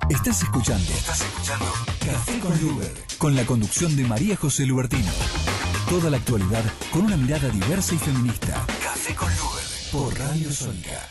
Estás escuchando Café con Luber, con la conducción de María José Lubertino. Toda la actualidad con una mirada diversa y feminista. Café con Luber, por Radio Sónica.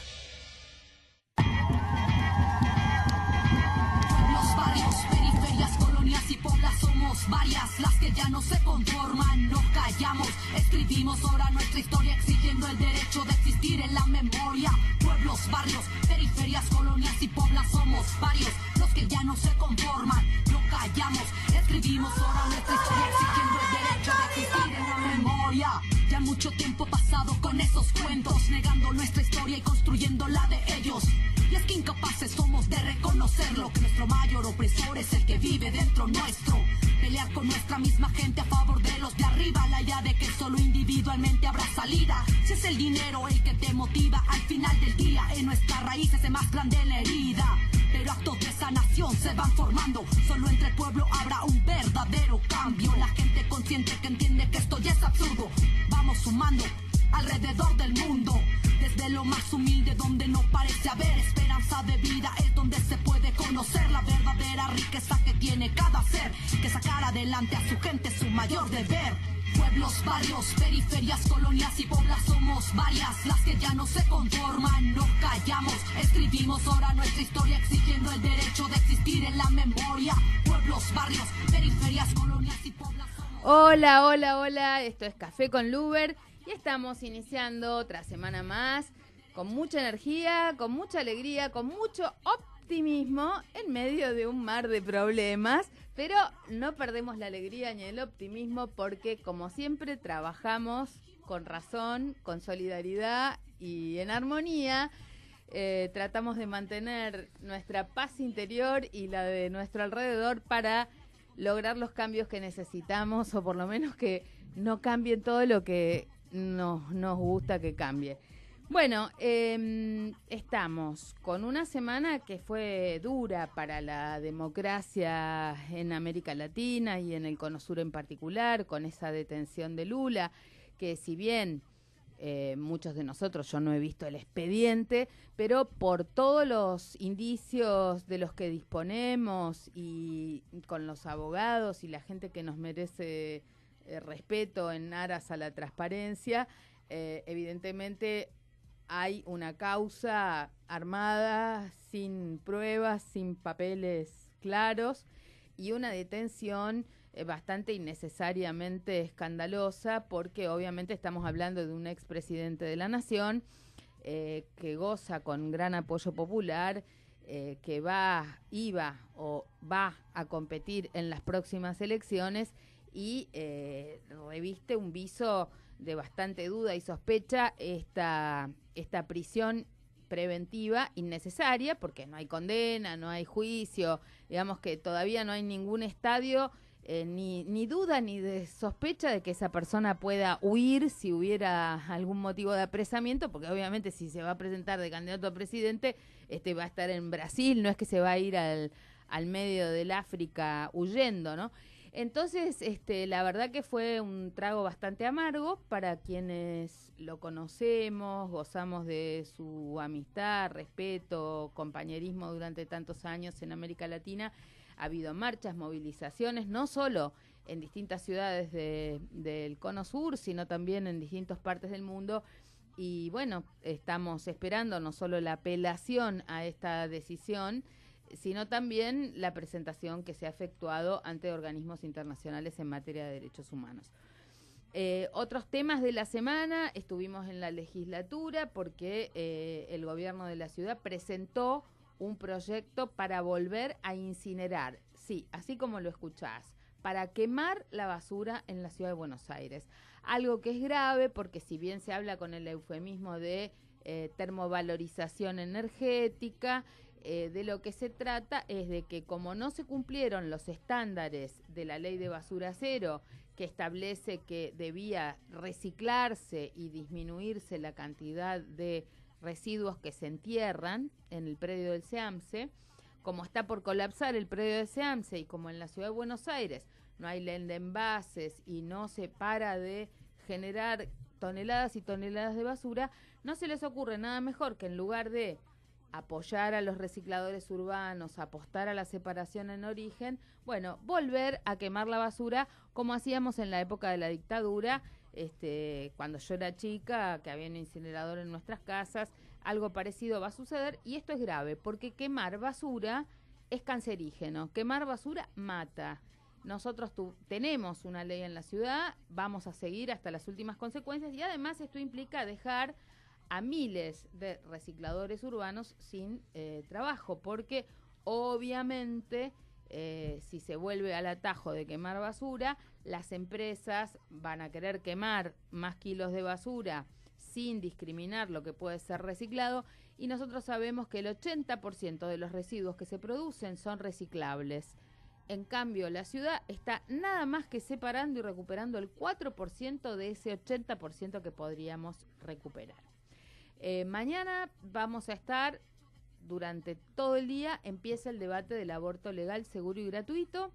Los barrios, periferias, colonias y poblas somos varias las que ya no se conforman, no callamos, escribimos ahora nuestra historia exigiendo el derecho de existir en la memoria. Pueblos, barrios, periferias, colonias y poblas somos varios los que ya no se conforman, no callamos, escribimos ahora nuestra historia exigiendo el derecho de existir en la memoria. Ya mucho tiempo pasado con esos cuentos, negando nuestra historia y construyendo la de ellos. Y es que incapaces somos de reconocerlo, que nuestro mayor opresor es el que vive dentro nuestro. Pelear con nuestra misma gente a favor de los de arriba, la idea de que solo individualmente habrá salida. Si es el dinero el que te motiva, al final del día en nuestras raíces es más grande la herida. Pero actos de sanación se van formando, solo entre el pueblo habrá un verdadero cambio. La gente consciente que entiende que esto ya es absurdo, vamos sumando alrededor del mundo. Desde lo más humilde donde no parece haber esperanza de vida es donde se puede conocer la verdadera riqueza que tiene cada ser, que sacar adelante a su gente es su mayor deber. Pueblos, barrios, periferias, colonias y poblas somos varias las que ya no se conforman, no callamos, escribimos ahora nuestra historia exigiendo el derecho de existir en la memoria. Pueblos, barrios, periferias, colonias y poblas somos... Hola, hola, hola, esto es Café con Luber y estamos iniciando otra semana más con mucha energía, con mucha alegría, con mucho optimismo en medio de un mar de problemas, pero no perdemos la alegría ni el optimismo porque como siempre trabajamos con razón, con solidaridad y en armonía. Tratamos de mantener nuestra paz interior y la de nuestro alrededor para lograr los cambios que necesitamos, o por lo menos que no cambien todo lo que nos gusta que cambie. Bueno, estamos con una semana que fue dura para la democracia en América Latina y en el Cono Sur en particular, con esa detención de Lula, que si bien muchos de nosotros, yo no he visto el expediente, pero por todos los indicios de los que disponemos y con los abogados y la gente que nos merece respeto en aras a la transparencia, evidentemente hay una causa armada, sin pruebas, sin papeles claros y una detención bastante innecesariamente escandalosa, porque obviamente estamos hablando de un expresidente de la Nación que goza con gran apoyo popular, que iba o va a competir en las próximas elecciones y reviste un viso de bastante duda y sospecha esta prisión preventiva innecesaria, porque no hay condena, no hay juicio, digamos que todavía no hay ningún estadio, ni duda ni de sospecha de que esa persona pueda huir si hubiera algún motivo de apresamiento, porque obviamente si se va a presentar de candidato a presidente, va a estar en Brasil, no es que se va a ir al medio del África huyendo, ¿no? Entonces, la verdad que fue un trago bastante amargo para quienes lo conocemos, gozamos de su amistad, respeto, compañerismo durante tantos años en América Latina. Ha habido marchas, movilizaciones, no solo en distintas ciudades del Cono Sur, sino también en distintas partes del mundo. Y bueno, estamos esperando no solo la apelación a esta decisión, sino también la presentación que se ha efectuado ante organismos internacionales en materia de derechos humanos. Otros temas de la semana, estuvimos en la legislatura porque el gobierno de la ciudad presentó un proyecto para volver a incinerar, sí, así como lo escuchás, para quemar la basura en la ciudad de Buenos Aires. Algo que es grave porque si bien se habla con el eufemismo de termovalorización energética, de lo que se trata es de que como no se cumplieron los estándares de la ley de basura cero, que establece que debía reciclarse y disminuirse la cantidad de residuos que se entierran en el predio del SEAMSE, como está por colapsar el predio del SEAMSE y como en la ciudad de Buenos Aires no hay ley de envases y no se para de generar toneladas y toneladas de basura, no se les ocurre nada mejor que en lugar de apoyar a los recicladores urbanos, apostar a la separación en origen, bueno, volver a quemar la basura como hacíamos en la época de la dictadura, cuando yo era chica, que había un incinerador en nuestras casas, algo parecido va a suceder, y esto es grave, porque quemar basura es cancerígeno, quemar basura mata. Nosotros tenemos una ley en la ciudad, vamos a seguir hasta las últimas consecuencias, y además esto implica dejar a miles de recicladores urbanos sin trabajo, porque obviamente si se vuelve al atajo de quemar basura, las empresas van a querer quemar más kilos de basura sin discriminar lo que puede ser reciclado, y nosotros sabemos que el 80% de los residuos que se producen son reciclables. En cambio, la ciudad está nada más que separando y recuperando el 4% de ese 80% que podríamos recuperar. Mañana vamos a estar, durante todo el día, empieza el debate del aborto legal, seguro y gratuito.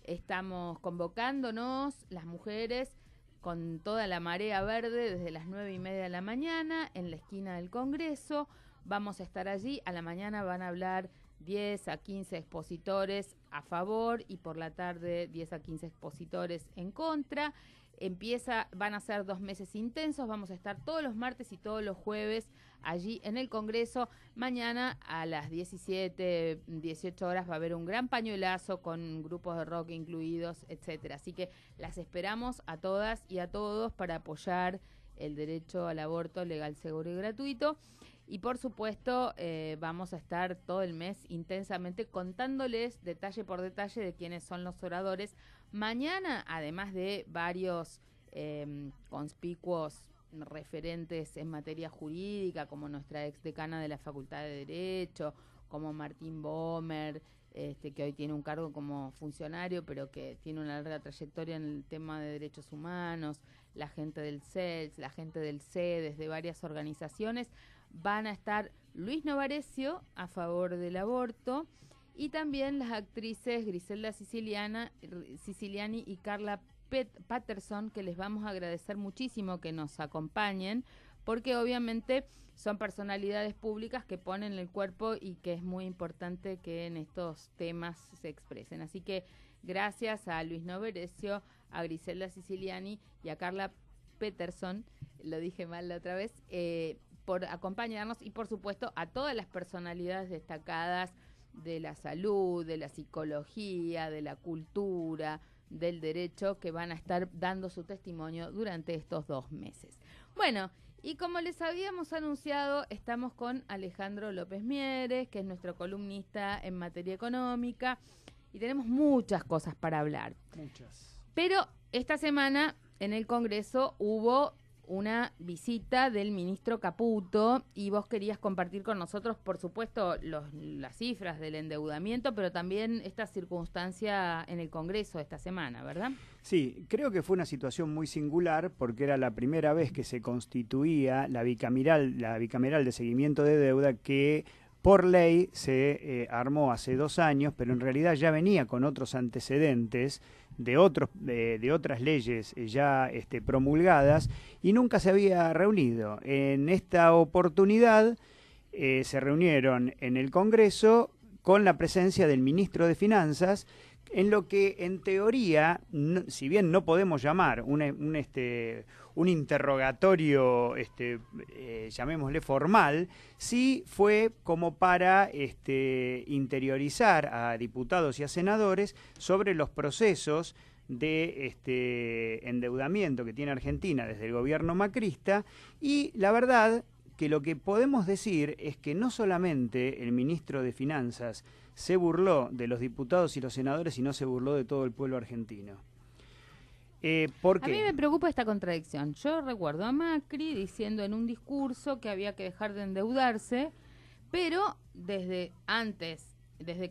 Estamos convocándonos, las mujeres, con toda la marea verde, desde las 9:30 de la mañana, en la esquina del Congreso. Vamos a estar allí. A la mañana van a hablar 10 a 15 expositores a favor, y por la tarde 10 a 15 expositores en contra. Van a ser 2 meses intensos, vamos a estar todos los martes y todos los jueves allí en el Congreso. Mañana a las 17, 18 horas va a haber un gran pañuelazo con grupos de rock incluidos, etcétera. Así que las esperamos a todas y a todos para apoyar el derecho al aborto legal, seguro y gratuito. Y por supuesto vamos a estar todo el mes intensamente contándoles detalle por detalle de quiénes son los oradores. Mañana, además de varios conspicuos referentes en materia jurídica, como nuestra exdecana de la Facultad de Derecho, como Martín Bomer, que hoy tiene un cargo como funcionario, pero que tiene una larga trayectoria en el tema de derechos humanos, la gente del CELS, la gente del CEDES, de varias organizaciones. Van a estar Luis Novarecio a favor del aborto, y también las actrices Griselda Siciliani y Carla Patterson, que les vamos a agradecer muchísimo que nos acompañen, porque obviamente son personalidades públicas que ponen el cuerpo y que es muy importante que en estos temas se expresen. Así que gracias a Luis Novarecio, a Griselda Siciliani y a Carla Patterson, lo dije mal la otra vez, por acompañarnos, y por supuesto a todas las personalidades destacadas de la salud, de la psicología, de la cultura, del derecho, que van a estar dando su testimonio durante estos 2 meses. Bueno, y como les habíamos anunciado, estamos con Alejandro López Mieres, que es nuestro columnista en materia económica, y tenemos muchas cosas para hablar. Muchas. Pero esta semana en el Congreso hubo una visita del ministro Caputo, y vos querías compartir con nosotros, por supuesto, las cifras del endeudamiento, pero también esta circunstancia en el Congreso esta semana, ¿verdad? Sí, creo que fue una situación muy singular, porque era la primera vez que se constituía la bicameral de seguimiento de deuda, que por ley se armó hace 2 años, pero en realidad ya venía con otros antecedentes de otras leyes ya promulgadas, y nunca se había reunido. En esta oportunidad se reunieron en el Congreso con la presencia del ministro de Finanzas, en lo que en teoría, si bien no podemos llamar un interrogatorio, llamémosle formal, sí fue como para interiorizar a diputados y a senadores sobre los procesos de endeudamiento que tiene Argentina desde el gobierno macrista. Y la verdad que lo que podemos decir es que no solamente el ministro de Finanzas se burló de los diputados y los senadores, sino se burló de todo el pueblo argentino. ¿Por qué? A mí me preocupa esta contradicción. Yo recuerdo a Macri diciendo en un discurso que había que dejar de endeudarse, pero desde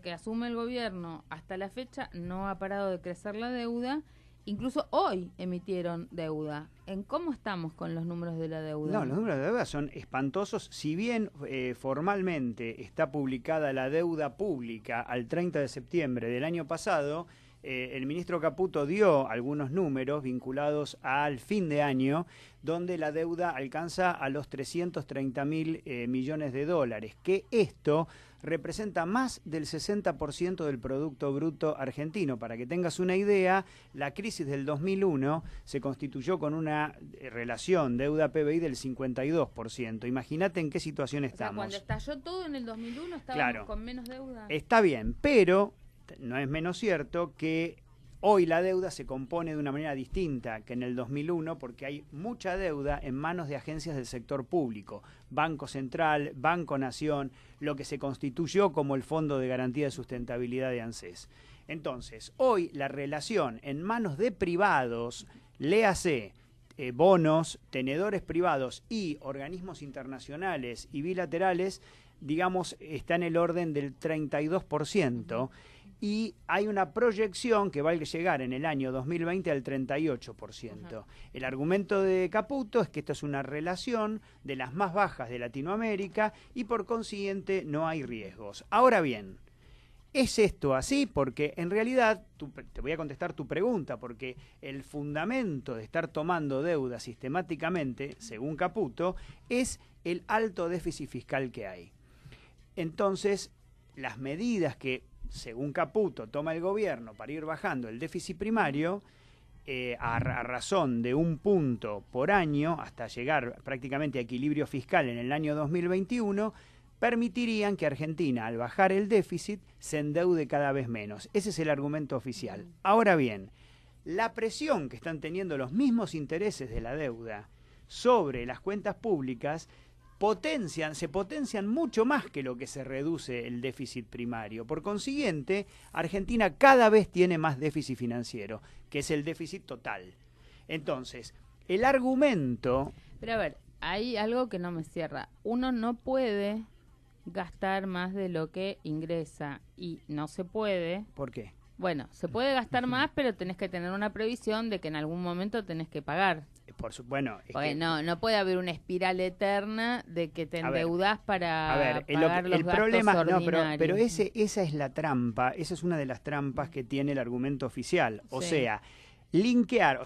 que asume el gobierno hasta la fecha no ha parado de crecer la deuda. Incluso hoy emitieron deuda. ¿En cómo estamos con los números de la deuda? No, los números de deuda son espantosos. Si bien formalmente está publicada la deuda pública al 30 de septiembre del año pasado, el ministro Caputo dio algunos números vinculados al fin de año, donde la deuda alcanza a los 330.000 millones de dólares, que esto representa más del 60% del Producto Bruto argentino. Para que tengas una idea, la crisis del 2001 se constituyó con una relación deuda-PBI del 52%. Imagínate en qué situación estamos. Cuando estalló todo en el 2001 estábamos con menos deuda. Está bien, pero no es menos cierto que hoy la deuda se compone de una manera distinta que en el 2001 porque hay mucha deuda en manos de agencias del sector público, Banco Central, Banco Nación, lo que se constituyó como el Fondo de Garantía de Sustentabilidad de ANSES. Entonces, hoy la relación en manos de privados, léase bonos, tenedores privados y organismos internacionales y bilaterales, digamos, está en el orden del 32%. Y hay una proyección que va a llegar en el año 2020 al 38%. El argumento de Caputo es que esto es una relación de las más bajas de Latinoamérica y por consiguiente no hay riesgos. Ahora bien, ¿es esto así? Porque en realidad, te voy a contestar tu pregunta, porque el fundamento de estar tomando deuda sistemáticamente, según Caputo, es el alto déficit fiscal que hay. Entonces, las medidas que según Caputo, toma el gobierno para ir bajando el déficit primario a razón de 1 punto por año hasta llegar prácticamente a equilibrio fiscal en el año 2021, permitirían que Argentina, al bajar el déficit, se endeude cada vez menos. Ese es el argumento oficial. Ahora bien, la presión que están teniendo los mismos intereses de la deuda sobre las cuentas públicas se potencian mucho más que lo que se reduce el déficit primario. Por consiguiente, Argentina cada vez tiene más déficit financiero, que es el déficit total. Entonces, el argumento... Pero a ver, hay algo que no me cierra. Uno no puede gastar más de lo que ingresa y no se puede... ¿Por qué? Bueno, se puede gastar más, pero tenés que tener una previsión de que en algún momento tenés que pagar. Bueno, porque no puede haber una espiral eterna de que te endeudás para pagar los gastos problema, ordinarios. Pero esa es la trampa, esa es una de las trampas que tiene el argumento oficial. O sea, linkear,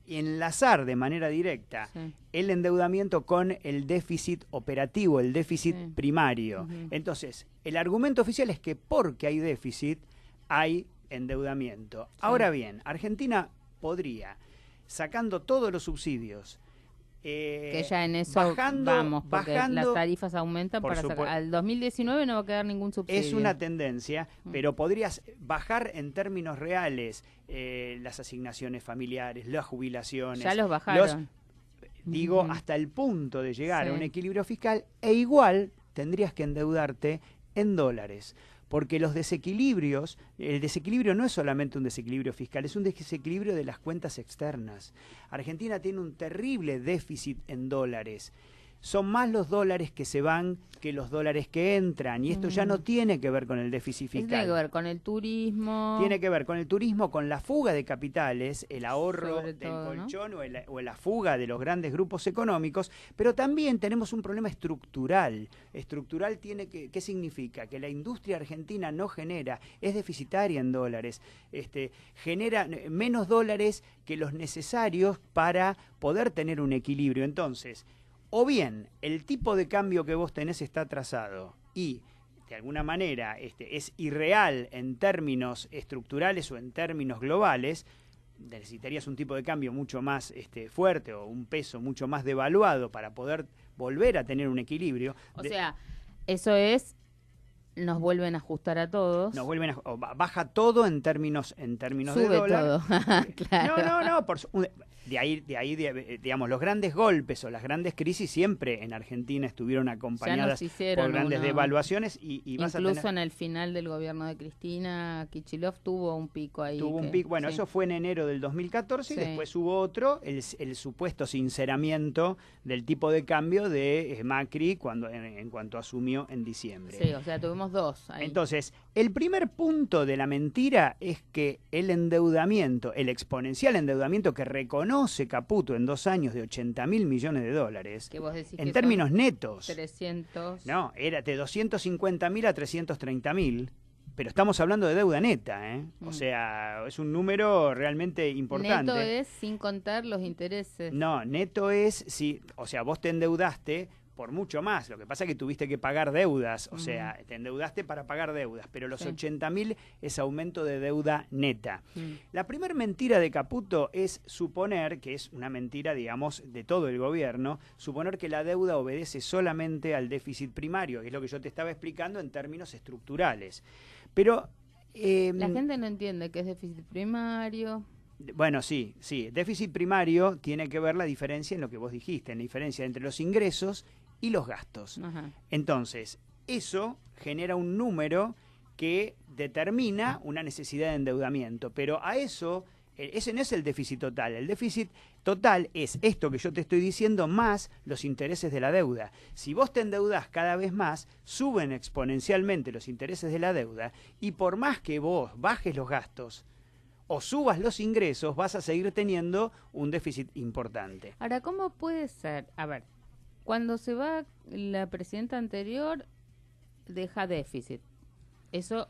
enlazar de manera directa el endeudamiento con el déficit operativo, el déficit primario. Entonces, el argumento oficial es que porque hay déficit, hay endeudamiento. Ahora bien, Argentina podría, sacando todos los subsidios, que ya en eso vamos, porque las tarifas aumentan para sacar. Al 2019 no va a quedar ningún subsidio. Es una tendencia, pero podrías bajar en términos reales las asignaciones familiares, las jubilaciones. Ya los bajaron. Digo, hasta el punto de llegar a un equilibrio fiscal, e igual tendrías que endeudarte en dólares. Porque los desequilibrios, el desequilibrio no es solamente un desequilibrio fiscal, es un desequilibrio de las cuentas externas. Argentina tiene un terrible déficit en dólares. Son más los dólares que se van que los dólares que entran. Y esto ya no tiene que ver con el déficit fiscal. Tiene que ver con el turismo. Tiene que ver con el turismo, con la fuga de capitales, el ahorro del colchón, ¿no? o la fuga de los grandes grupos económicos. Pero también tenemos un problema estructural. Estructural ¿qué significa? Que la industria argentina no genera, es deficitaria en dólares. Genera menos dólares que los necesarios para poder tener un equilibrio. Entonces, o bien el tipo de cambio que vos tenés está atrasado y de alguna manera es irreal en términos estructurales o en términos globales, necesitarías un tipo de cambio mucho más fuerte o un peso mucho más devaluado para poder volver a tener un equilibrio. O sea, eso es... Nos vuelven a ajustar a todos. Baja todo en términos Sube de dólar. Todo. Claro. No. De ahí, digamos, los grandes golpes o las grandes crisis siempre en Argentina estuvieron acompañadas por grandes devaluaciones y vas incluso a tener... en el final del gobierno de Cristina, Kicillof tuvo un pico ahí. Bueno, eso fue en enero del 2014 y después hubo otro, el supuesto sinceramiento del tipo de cambio de Macri en cuanto asumió en diciembre. Sí, o sea, tuvimos dos ahí. Entonces, el primer punto de la mentira es que el endeudamiento, el exponencial endeudamiento que reconoce Caputo en 2 años de 80.000 millones de dólares, que vos decís en que términos netos, 300. no, era de 250.000 a 330.000, pero estamos hablando de deuda neta, ¿eh? O sea, es un número realmente importante. Neto es sin contar los intereses. No, neto es, o sea, vos te endeudaste por mucho más. Lo que pasa es que tuviste que pagar deudas, o sea, te endeudaste para pagar deudas, pero los 80.000 es aumento de deuda neta. La primera mentira de Caputo es suponer, que es una mentira, digamos, de todo el gobierno, suponer que la deuda obedece solamente al déficit primario, que es lo que yo te estaba explicando en términos estructurales. Pero la gente no entiende qué es déficit primario. Bueno, sí. Déficit primario tiene que ver la diferencia en lo que vos dijiste, en la diferencia entre los ingresos y los gastos. Ajá. Entonces, eso genera un número que determina una necesidad de endeudamiento, pero a eso, ese no es el déficit total. El déficit total es esto que yo te estoy diciendo más los intereses de la deuda. Si vos te endeudás cada vez más, suben exponencialmente los intereses de la deuda y por más que vos bajes los gastos o subas los ingresos, vas a seguir teniendo un déficit importante. Ahora, ¿cómo puede ser? A ver, cuando se va la presidenta anterior, deja déficit. Eso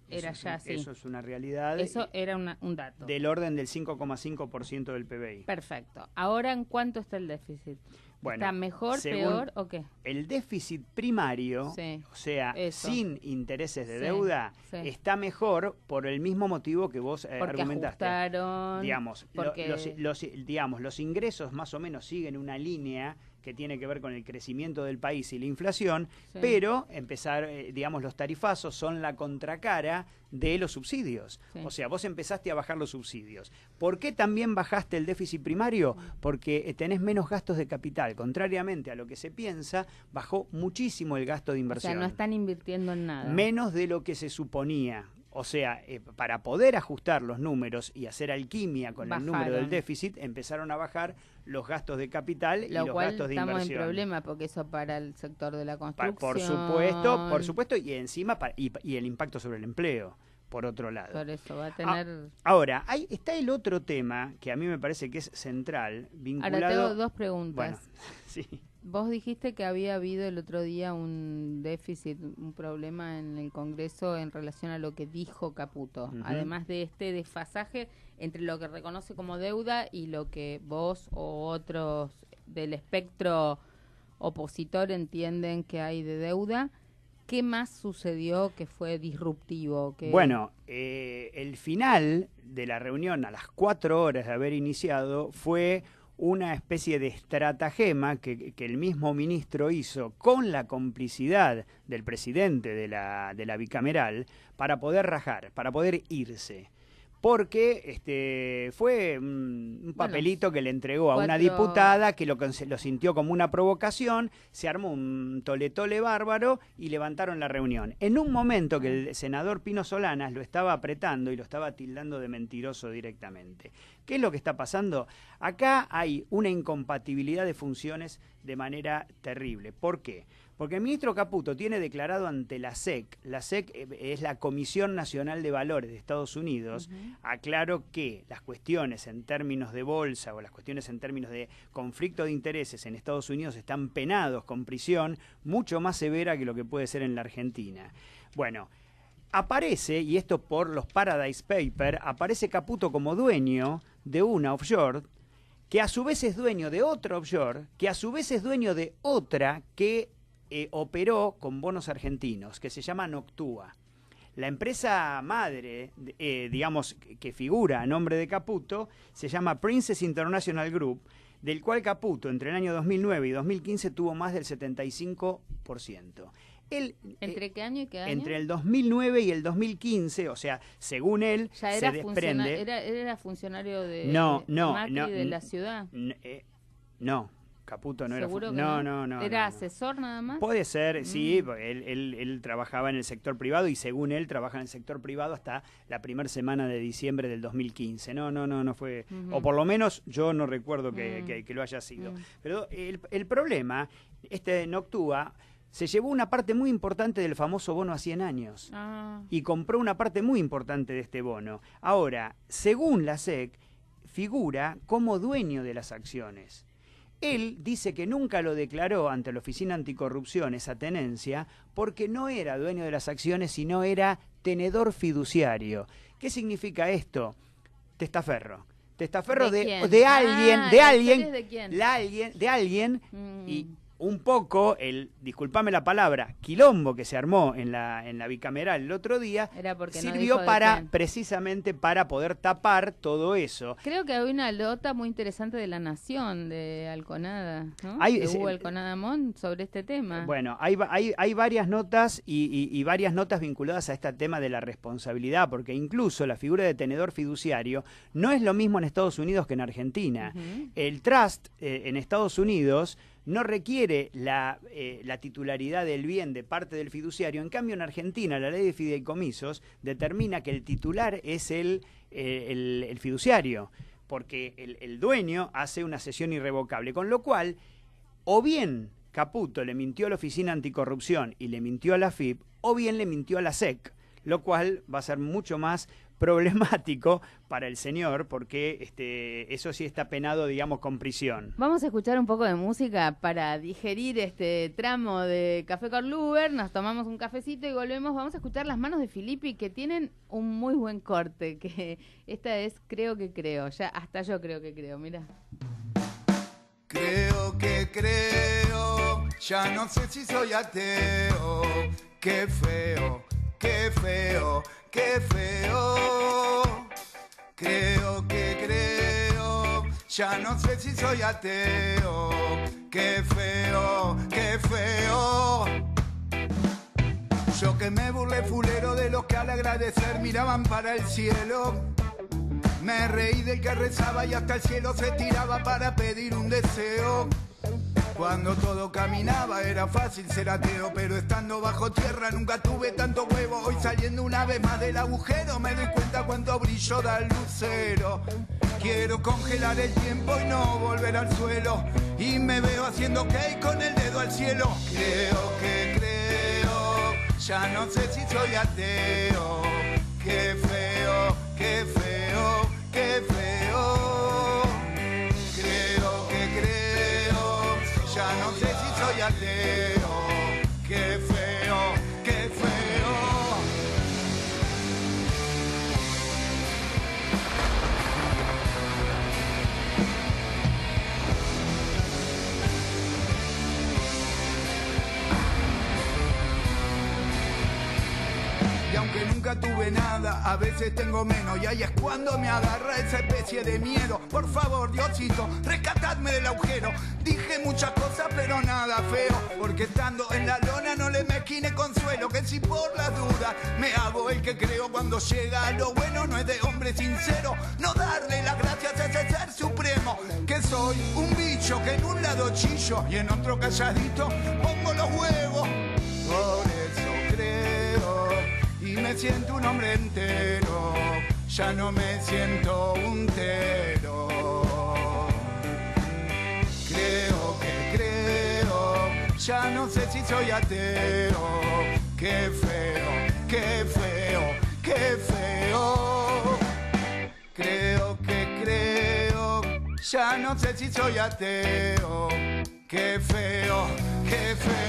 era ya así. Eso es una realidad. Eso era un dato. Del orden del 5,5% del PBI. Perfecto. Ahora, ¿en cuánto está el déficit? Bueno, ¿Está mejor, peor o qué? El déficit primario, o sea, sin intereses de deuda, está mejor por el mismo motivo que vos argumentaste. Ajustaron, digamos, los ingresos más o menos siguen una línea que tiene que ver con el crecimiento del país y la inflación, pero digamos, los tarifazos son la contracara de los subsidios. O sea, vos empezaste a bajar los subsidios. ¿Por qué también bajaste el déficit primario? Porque tenés menos gastos de capital. Contrariamente a lo que se piensa, bajó muchísimo el gasto de inversión. O sea, no están invirtiendo en nada. Menos de lo que se suponía. O sea, para poder ajustar los números y hacer alquimia con el número del déficit, empezaron a bajar los gastos de capital y los gastos de inversión. Estamos en problema porque eso para el sector de la construcción. Por supuesto, y encima y el impacto sobre el empleo, por otro lado. Por eso va a tener... Ahora, ahí está el otro tema que a mí me parece que es central, vinculado... Ahora tengo dos preguntas. Bueno, sí. Vos dijiste que había habido el otro día un déficit, un problema en el Congreso en relación a lo que dijo Caputo, además de este desfasaje entre lo que reconoce como deuda y lo que vos o otros del espectro opositor entienden que hay de deuda. ¿Qué más sucedió que fue disruptivo? Bueno, el final de la reunión a las 4 horas de haber iniciado fue una especie de estratagema que el mismo ministro hizo con la complicidad del presidente de la bicameral para poder rajar, para poder irse. Porque fue un papelito que le entregó a una diputada que lo sintió como una provocación, se armó un tole-tole bárbaro y levantaron la reunión. En un momento que el senador Pino Solanas lo estaba apretando y lo estaba tildando de mentiroso directamente. ¿Qué es lo que está pasando? Acá hay una incompatibilidad de funciones de manera terrible. ¿Por qué? Porque el ministro Caputo tiene declarado ante la SEC es la Comisión Nacional de Valores de Estados Unidos, aclaró que las cuestiones en términos de bolsa o las cuestiones en términos de conflicto de intereses en Estados Unidos están penados con prisión mucho más severa que lo que puede ser en la Argentina. Bueno, aparece, y esto por los Paradise Papers, aparece Caputo como dueño de una offshore, que a su vez es dueño de otra offshore, que a su vez es dueño de otra que operó con bonos argentinos, que se llama Noctua. La empresa madre, digamos, que figura a nombre de Caputo, se llama Princess International Group, del cual Caputo entre el año 2009 y 2015 tuvo más del 75%. ¿Entre qué año y qué año? Entre el 2009 y el 2015, o sea, según él, ya se desprende... ¿Era funcionario de Macri de la ciudad? No, Caputo no era... ¿Seguro que no. ¿Era asesor nada más? Puede ser, sí, él trabajaba en el sector privado y según él trabaja en el sector privado hasta la primera semana de diciembre del 2015. No fue... O por lo menos yo no recuerdo que lo haya sido. Pero el problema, Noctua... se llevó una parte muy importante del famoso bono a 100 años y compró una parte muy importante de este bono. Ahora, según la SEC, figura como dueño de las acciones. Él dice que nunca lo declaró ante la Oficina Anticorrupción esa tenencia porque no era dueño de las acciones, sino era tenedor fiduciario. ¿Qué significa esto? Testaferro. Testaferro de alguien y un poco disculpame la palabra, quilombo que se armó en la bicameral el otro día, sirvió precisamente para poder tapar todo eso. Creo que hay una nota muy interesante de La Nación, de Alconada, ¿no? Hugo Alconada Mon, sobre este tema. Bueno, hay varias notas y varias notas vinculadas a este tema de la responsabilidad, porque incluso la figura de tenedor fiduciario no es lo mismo en Estados Unidos que en Argentina. El trust en Estados Unidos no requiere la titularidad del bien de parte del fiduciario. En cambio, en Argentina, la ley de fideicomisos determina que el titular es el fiduciario, porque el dueño hace una cesión irrevocable. Con lo cual, o bien Caputo le mintió a la Oficina Anticorrupción y le mintió a la AFIP, o bien le mintió a la SEC, lo cual va a ser mucho más problemático para el señor, porque eso sí está penado, digamos, con prisión. Vamos a escuchar un poco de música para digerir este tramo de Café con Luber. Nos tomamos un cafecito y volvemos. Vamos a escuchar Las Manos de Filippi, que tienen un muy buen corte, que esta es Creo que creo. Ya hasta yo creo que creo, mira. Creo que creo, ya no sé si soy ateo. Qué feo, qué feo, qué feo. Creo que creo, ya no sé si soy ateo. Qué feo, qué feo. Yo que me burlé fulero de los que al agradecer miraban para el cielo. Me reí del que rezaba y hasta el cielo se tiraba para pedir un deseo. Cuando todo caminaba era fácil ser ateo, pero estando bajo tierra nunca tuve tanto huevo. Hoy saliendo una vez más del agujero me doy cuenta cuánto brillo da el lucero. Quiero congelar el tiempo y no volver al suelo, y me veo haciendo ok con el dedo al cielo. Creo que creo, ya no sé si soy ateo. Qué feo, qué feo, qué feo. Creo que creo, ya no sé si soy ateo. Qué feo, qué feo. Y aunque nunca tuve nada, a veces tengo menos, y ahí es cuando me agarra esa especie de miedo. Por favor, Diosito, rescatadme del agujero. Dije muchas cosas, pero nada feo, porque estando en la lona no le mezquine consuelo. Que si por las dudas me hago el que creo, cuando llega lo bueno no es de hombre sincero. No darle las gracias a ese ser supremo, que soy un bicho que en un lado chillo y en otro calladito pongo los huevos. Por eso creo y me siento un hombre entero, ya no me siento un tero. Creo que creo, ya no sé si soy ateo. Qué feo, qué feo, qué feo. Creo que creo, ya no sé si soy ateo. Qué feo, qué feo.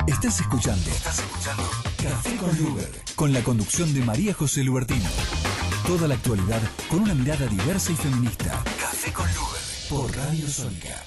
Estás escuchando Café con Luber, con la conducción de María José Lubertino. Toda la actualidad con una mirada diversa y feminista. Café con Luber, por Radio Sónica.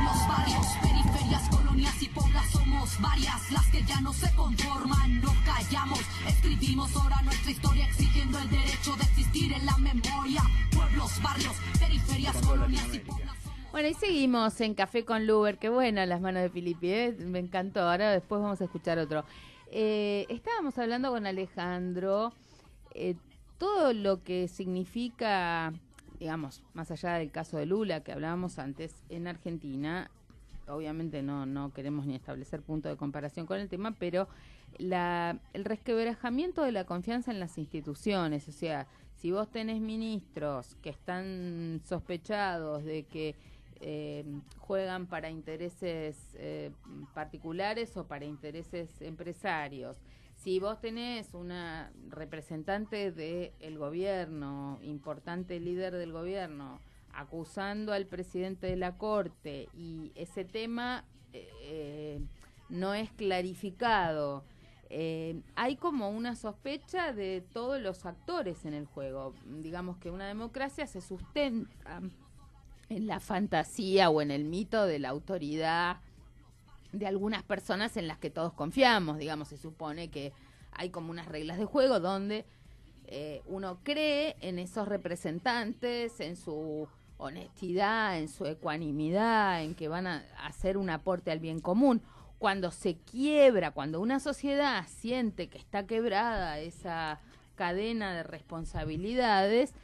Los barrios, periferias, colonias y poblas somos varias las que ya no se conforman, no callamos, escribimos ahora nuestra historia exigiendo el derecho de existir en la memoria. Pueblos, barrios, periferias, colonias y poblas. Bueno, y seguimos en Café con Luber. Qué buena Las Manos de Filippi, me encantó. Ahora después vamos a escuchar otro. Estábamos hablando con Alejandro todo lo que significa digamos, más allá del caso de Lula que hablábamos antes, en Argentina, obviamente no queremos ni establecer punto de comparación con el tema, pero el resquebrajamiento de la confianza en las instituciones, o sea, si vos tenés ministros que están sospechados de que juegan para intereses particulares o para intereses empresarios, si vos tenés una representante del gobierno, importante líder del gobierno, acusando al presidente de la Corte y ese tema no es clarificado, hay como una sospecha de todos los actores en el juego. Digamos que una democracia se sustenta en la fantasía o en el mito de la autoridad de algunas personas en las que todos confiamos. Digamos, se supone que hay como unas reglas de juego donde uno cree en esos representantes, en su honestidad, en su ecuanimidad, en que van a hacer un aporte al bien común. Cuando se quiebra, cuando una sociedad siente que está quebrada esa cadena de responsabilidades,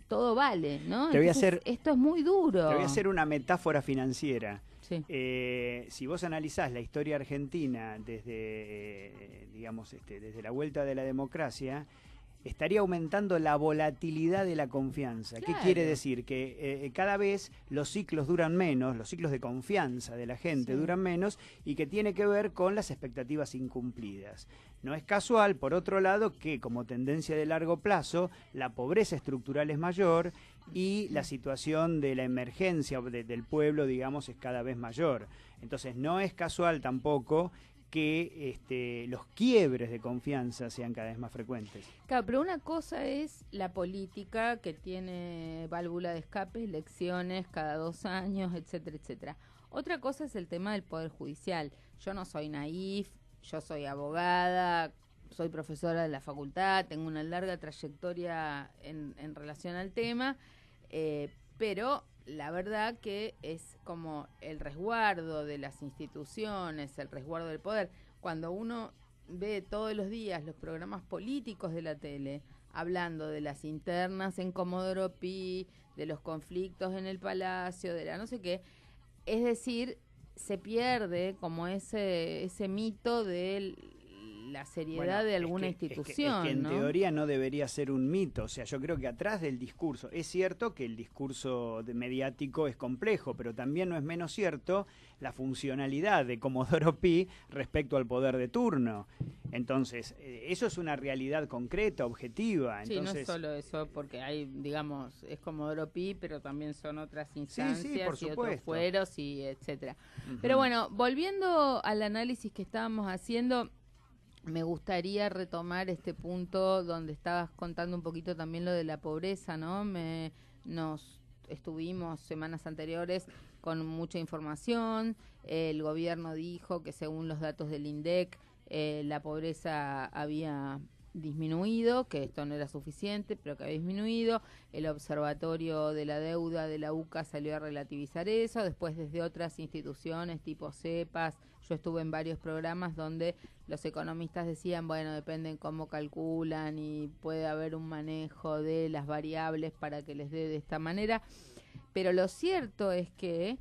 todo vale, ¿no? Entonces, esto es muy duro. Te voy a hacer una metáfora financiera. Sí. Si vos analizás la historia argentina desde, desde la vuelta de la democracia, estaría aumentando la volatilidad de la confianza. Claro. ¿Qué quiere decir? Que cada vez los ciclos duran menos, los ciclos de confianza de la gente duran menos, y que tiene que ver con las expectativas incumplidas. No es casual, por otro lado, que como tendencia de largo plazo, la pobreza estructural es mayor y la situación de la emergencia del pueblo, digamos, es cada vez mayor. Entonces no es casual tampoco que los quiebres de confianza sean cada vez más frecuentes. Claro, pero una cosa es la política, que tiene válvula de escape, elecciones cada 2 años, etcétera, etcétera. Otra cosa es el tema del Poder Judicial. Yo no soy naif, yo soy abogada, soy profesora de la facultad, tengo una larga trayectoria en relación al tema, pero la verdad que es como el resguardo de las instituciones, el resguardo del poder. Cuando uno ve todos los días los programas políticos de la tele hablando de las internas en Comodoro Pi, de los conflictos en el Palacio, de la no sé qué, es decir, se pierde como ese mito de la seriedad de alguna institución. Es que en ¿no? teoría no debería ser un mito. O sea, yo creo que atrás del discurso, es cierto que el discurso mediático es complejo, pero también no es menos cierto la funcionalidad de Comodoro Pi respecto al poder de turno. Entonces, eso es una realidad concreta, objetiva. Entonces, sí, no es solo eso, porque hay, digamos, es Comodoro Pi, pero también son otras instancias, por y supuesto, otros fueros, y etcétera. Uh-huh. Pero bueno, volviendo al análisis que estábamos haciendo, me gustaría retomar este punto donde estabas contando un poquito también lo de la pobreza, ¿no? Nos estuvimos semanas anteriores con mucha información. El gobierno dijo que según los datos del INDEC, la pobreza había disminuido, que esto no era suficiente, pero que había disminuido. El Observatorio de la Deuda de la UCA salió a relativizar eso. Después, desde otras instituciones tipo CEPAS, yo estuve en varios programas donde los economistas decían, bueno, dependen cómo calculan y puede haber un manejo de las variables para que les dé de esta manera. Pero lo cierto es que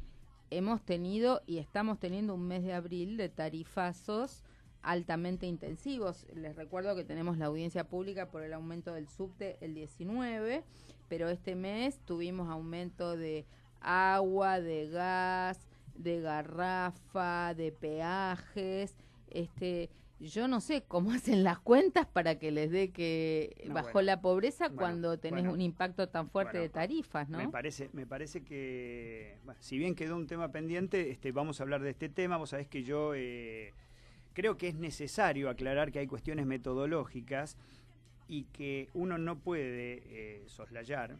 hemos tenido y estamos teniendo un mes de abril de tarifazos altamente intensivos. Les recuerdo que tenemos la audiencia pública por el aumento del subte el 19, pero este mes tuvimos aumento de agua, de gas, de garrafa, de peajes. Yo no sé cómo hacen las cuentas para que les dé que bajó la pobreza cuando tenés un impacto tan fuerte de tarifas, ¿no? Me parece que, si bien quedó un tema pendiente, vamos a hablar de este tema. Vos sabés que yo creo que es necesario aclarar que hay cuestiones metodológicas y que uno no puede soslayar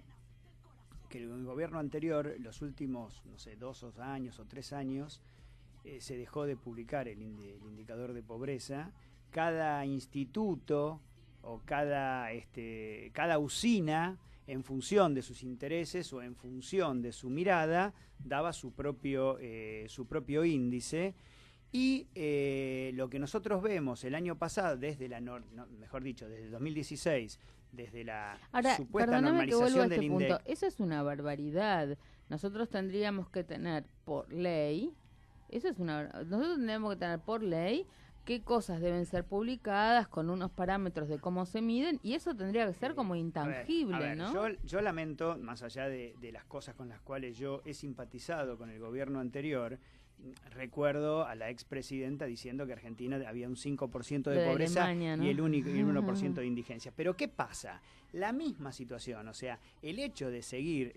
que el gobierno anterior, los últimos, 2 años o 3 años, se dejó de publicar el indicador de pobreza. Cada instituto o cada usina, en función de sus intereses o en función de su mirada, daba su propio índice. Y lo que nosotros vemos el año pasado, desde mejor dicho, desde 2016, desde la supuesta normalización del INDEC. Eso es una barbaridad. Nosotros tendríamos que tener por ley, nosotros tendríamos que tener por ley qué cosas deben ser publicadas con unos parámetros de cómo se miden, y eso tendría que ser como intangible, a ver, ¿no? Yo lamento, más allá de las cosas con las cuales yo he simpatizado con el gobierno anterior, recuerdo a la expresidenta diciendo que Argentina había un 5% de pobreza Alemania, ¿no? y el 1% de indigencia. Pero ¿qué pasa? La misma situación, o sea, el hecho de seguir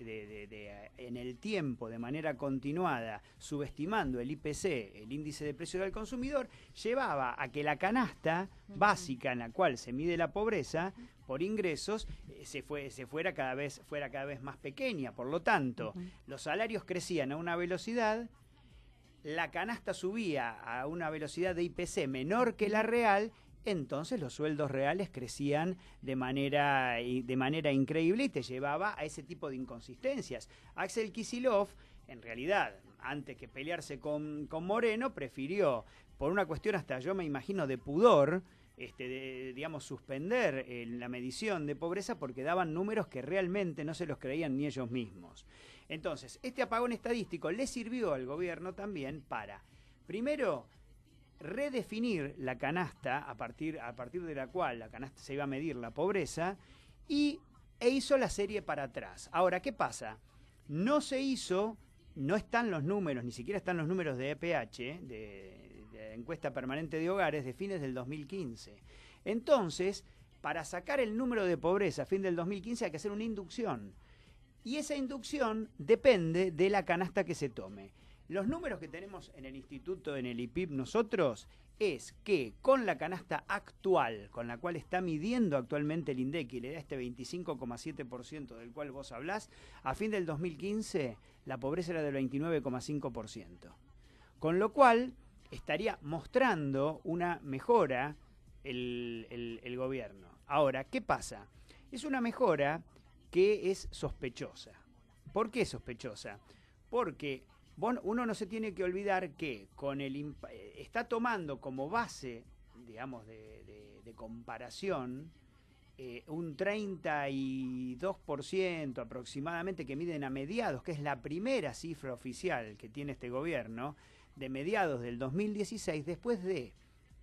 en el tiempo de manera continuada subestimando el IPC, el índice de precio del consumidor, llevaba a que la canasta básica en la cual se mide la pobreza por ingresos fuera cada vez más pequeña. Por lo tanto, los salarios crecían a una velocidad, la canasta subía a una velocidad de IPC menor que la real, entonces los sueldos reales crecían de manera increíble y te llevaba a ese tipo de inconsistencias. Axel Kicillof, en realidad, antes que pelearse con Moreno, prefirió, por una cuestión hasta yo me imagino de pudor, digamos, suspender la medición de pobreza porque daban números que realmente no se los creían ni ellos mismos. Entonces, este apagón estadístico le sirvió al gobierno también para, primero, redefinir la canasta a partir de la cual la canasta se iba a medir la pobreza e hizo la serie para atrás. Ahora, ¿qué pasa? No están los números, ni siquiera están los números de EPH, de encuesta permanente de hogares, de fines del 2015. Entonces, para sacar el número de pobreza a fin del 2015 hay que hacer una inducción. Y esa inducción depende de la canasta que se tome. Los números que tenemos en el instituto, en el IPIP nosotros, es que con la canasta actual, con la cual está midiendo actualmente el INDEC y le da este 25,7% del cual vos hablás, a fin del 2015 la pobreza era del 29,5%. Con lo cual estaría mostrando una mejora el gobierno. Ahora, ¿qué pasa? Es una mejora que es sospechosa. ¿Por qué sospechosa? Porque uno no se tiene que olvidar que está tomando como base, digamos, de comparación, un 32% aproximadamente que miden a mediados, que es la primera cifra oficial que tiene este gobierno, de mediados del 2016, después de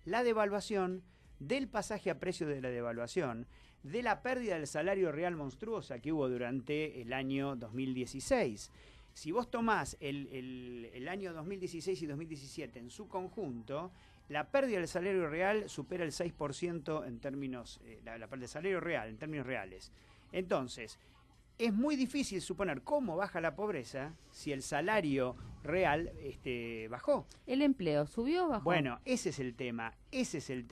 la devaluación, del pasaje a precio de la devaluación, de la pérdida del salario real monstruosa que hubo durante el año 2016. Si vos tomás el año 2016 y 2017 en su conjunto, la pérdida del salario real supera el 6% en términos, la pérdida del salario real en términos reales. Entonces, es muy difícil suponer cómo baja la pobreza si el salario real bajó. ¿El empleo subió o bajó? Bueno, ese es el tema.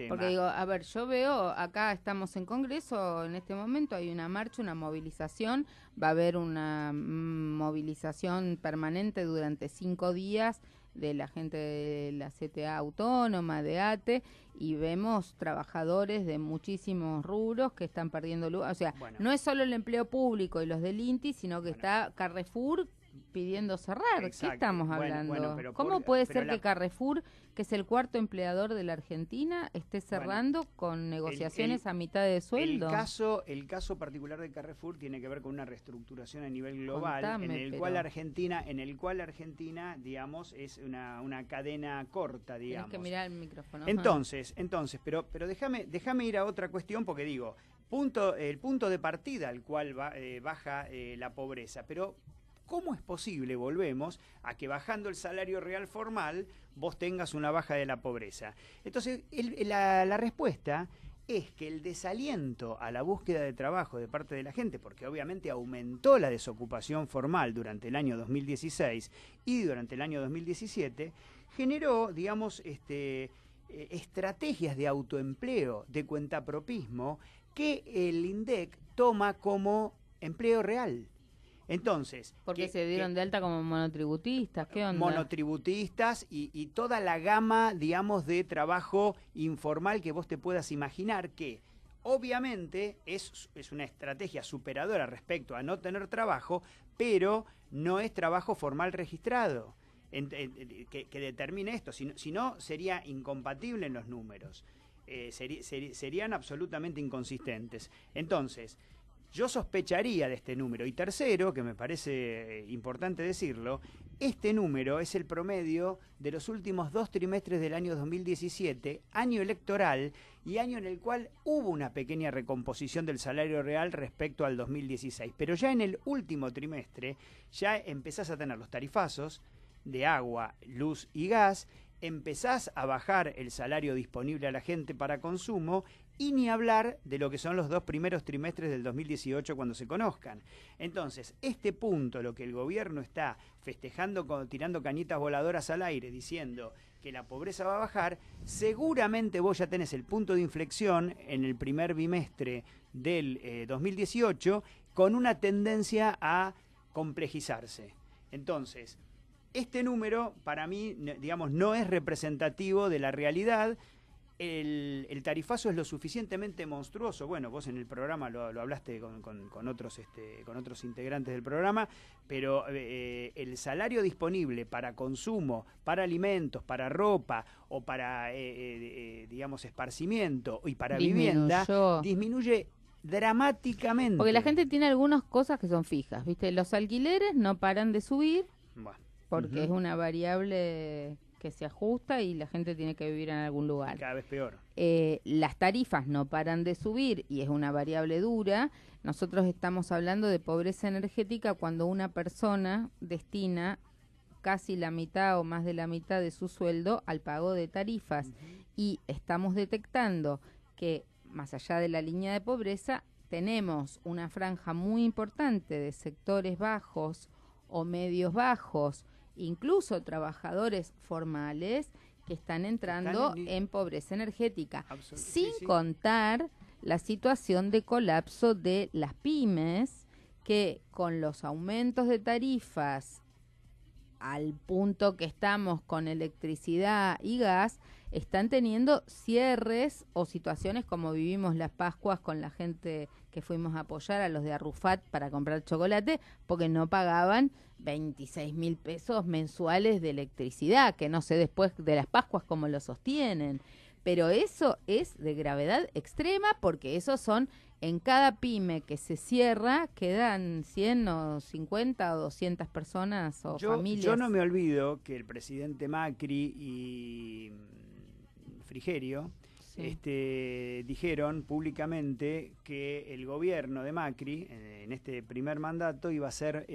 Porque digo, a ver, yo veo, acá estamos en Congreso, en este momento hay una marcha, una movilización, va a haber una movilización permanente durante 5 días de la gente de la CTA Autónoma, de ATE, y vemos trabajadores de muchísimos rubros que están perdiendo luz. O sea, no es solo el empleo público y los del INTI, sino que está Carrefour pidiendo cerrar. Exacto. ¿Qué estamos hablando? Pero ¿Cómo puede ser que Carrefour, que es el cuarto empleador de la Argentina, esté cerrando con negociaciones a mitad de sueldo? El caso particular de Carrefour tiene que ver con una reestructuración a nivel global. En el cual Argentina, digamos, es una cadena corta, digamos. Tienes que mirar el micrófono. Entonces, pero déjame ir a otra cuestión, porque digo, el punto de partida al cual baja la pobreza, pero ¿cómo es posible, volvemos, a que bajando el salario real formal vos tengas una baja de la pobreza? Entonces, la respuesta es que el desaliento a la búsqueda de trabajo de parte de la gente, porque obviamente aumentó la desocupación formal durante el año 2016 y durante el año 2017, generó, digamos, estrategias de autoempleo, de cuentapropismo, que el INDEC toma como empleo real. Entonces, porque se dieron de alta como monotributistas, ¿qué onda? Monotributistas y toda la gama, digamos, de trabajo informal que vos te puedas imaginar, que obviamente es una estrategia superadora respecto a no tener trabajo, pero no es trabajo formal registrado. que determine esto, si no sería incompatible en los números, serían absolutamente inconsistentes. Entonces, yo sospecharía de este número. Y tercero, que me parece importante decirlo, este número es el promedio de los últimos 2 trimestres del año 2017, año electoral y año en el cual hubo una pequeña recomposición del salario real respecto al 2016. Pero ya en el último trimestre ya empezás a tener los tarifazos de agua, luz y gas, empezás a bajar el salario disponible a la gente para consumo y ni hablar de lo que son los 2 primeros trimestres del 2018 cuando se conozcan. Entonces, este punto, lo que el gobierno está festejando, tirando cañitas voladoras al aire, diciendo que la pobreza va a bajar, seguramente vos ya tenés el punto de inflexión en el primer bimestre del 2018 con una tendencia a complejizarse. Entonces, este número, para mí, digamos, no es representativo de la realidad. El tarifazo es lo suficientemente monstruoso. Bueno, vos en el programa lo hablaste con otros integrantes del programa, pero el salario disponible para consumo, para alimentos, para ropa o para, digamos, esparcimiento y para vivienda, disminuye dramáticamente. Porque la gente tiene algunas cosas que son fijas, ¿viste? Los alquileres no paran de subir, bueno, porque es una variable que se ajusta y la gente tiene que vivir en algún lugar. Cada vez peor. Las tarifas no paran de subir y es una variable dura. Nosotros estamos hablando de pobreza energética cuando una persona destina casi la mitad o más de la mitad de su sueldo al pago de tarifas. Y estamos detectando que, más allá de la línea de pobreza, tenemos una franja muy importante de sectores bajos o medios bajos, incluso trabajadores formales que están entrando en pobreza energética, sin contar la situación de colapso de las pymes, que con los aumentos de tarifas al punto que estamos con electricidad y gas, están teniendo cierres o situaciones como vivimos las Pascuas con la gente que fuimos a apoyar a los de Arrufat para comprar chocolate, porque no pagaban 26.000 pesos mensuales de electricidad, que no sé después de las Pascuas cómo lo sostienen. Pero eso es de gravedad extrema, porque esos son, en cada pyme que se cierra, quedan 100 o 50 o 200 personas o familias. Yo no me olvido que el presidente Macri y Frigerio dijeron públicamente que el gobierno de Macri, en este primer mandato, iba a ser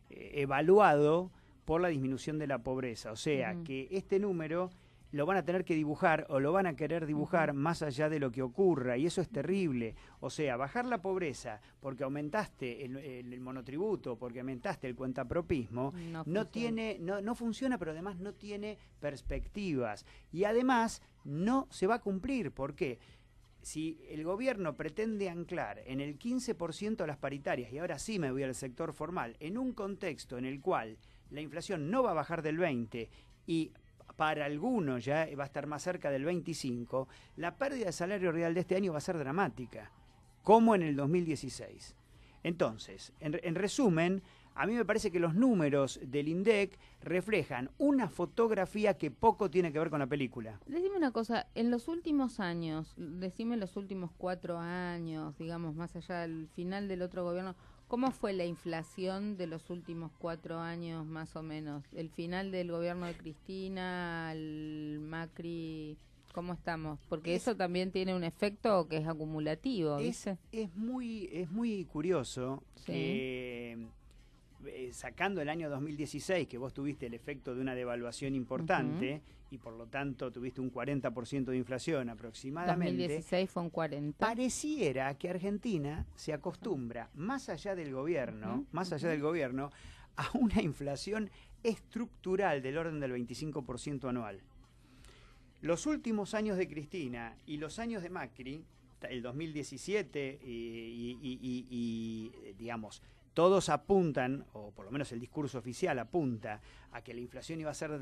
evaluado por la disminución de la pobreza. O sea, que este número lo van a tener que dibujar o lo van a querer dibujar más allá de lo que ocurra, y eso es terrible. O sea, bajar la pobreza porque aumentaste el monotributo, porque aumentaste el cuentapropismo, no funciona, pero además no tiene perspectivas. Y además no se va a cumplir. ¿Por qué? Si el gobierno pretende anclar en el 15% las paritarias, y ahora sí me voy al sector formal, en un contexto en el cual la inflación no va a bajar del 20% y para algunos ya va a estar más cerca del 25%, la pérdida de salario real de este año va a ser dramática, como en el 2016. Entonces, en resumen, a mí me parece que los números del INDEC reflejan una fotografía que poco tiene que ver con la película. Decime una cosa, en los últimos años, decime los últimos 4 años, digamos, más allá del final del otro gobierno, ¿cómo fue la inflación de los últimos 4 años más o menos? El final del gobierno de Cristina, el Macri, ¿cómo estamos? Porque eso también tiene un efecto que es acumulativo, ¿viste? Es muy curioso que, sacando el año 2016, que vos tuviste el efecto de una devaluación importante, y por lo tanto tuviste un 40% de inflación aproximadamente. 2016 fue un 40%. Pareciera que Argentina se acostumbra, más allá del gobierno, a una inflación estructural del orden del 25% anual. Los últimos años de Cristina y los años de Macri, el 2017 y digamos, todos apuntan, o por lo menos el discurso oficial apunta, a que la inflación iba a ser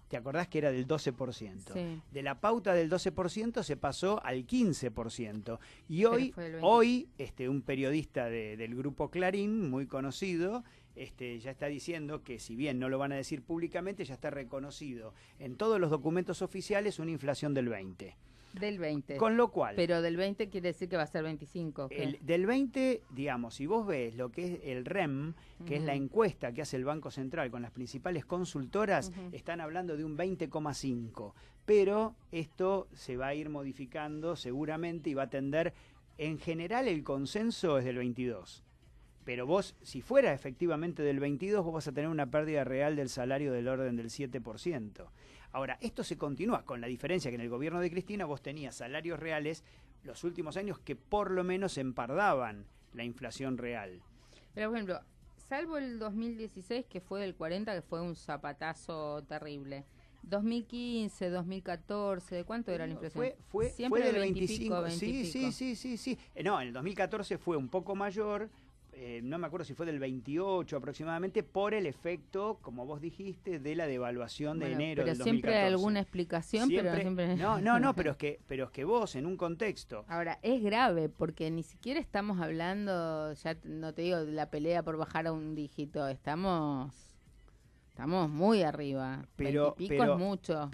¿te acordás que era del 12%? Sí. De la pauta del 12% se pasó al 15%. Y hoy un periodista del grupo Clarín, muy conocido, ya está diciendo que, si bien no lo van a decir públicamente, ya está reconocido en todos los documentos oficiales una inflación del 20%. Del 20. Con lo cual... Pero del 20 quiere decir que va a ser 25. Del 20, digamos, si vos ves lo que es el REM, que es la encuesta que hace el Banco Central con las principales consultoras, están hablando de un 20,5. Pero esto se va a ir modificando seguramente y va a tender, en general el consenso es del 22. Pero vos, si fuera efectivamente del 22, vos vas a tener una pérdida real del salario del orden del 7%. Ahora, esto se continúa con la diferencia que en el gobierno de Cristina vos tenías salarios reales los últimos años que por lo menos empardaban la inflación real. Pero, por ejemplo, salvo el 2016, que fue del 40, que fue un zapatazo terrible. 2015, 2014, ¿cuánto era la inflación? Fue del 25. Sí. No, en el 2014 fue un poco mayor. No me acuerdo si fue del 28 aproximadamente, por el efecto, como vos dijiste, de la devaluación de enero del 2014. Pero siempre hay alguna explicación, pero siempre... No, pero es que vos, en un contexto... Ahora, es grave, porque ni siquiera estamos hablando, ya no te digo de la pelea por bajar a un dígito, estamos muy arriba, pero es mucho.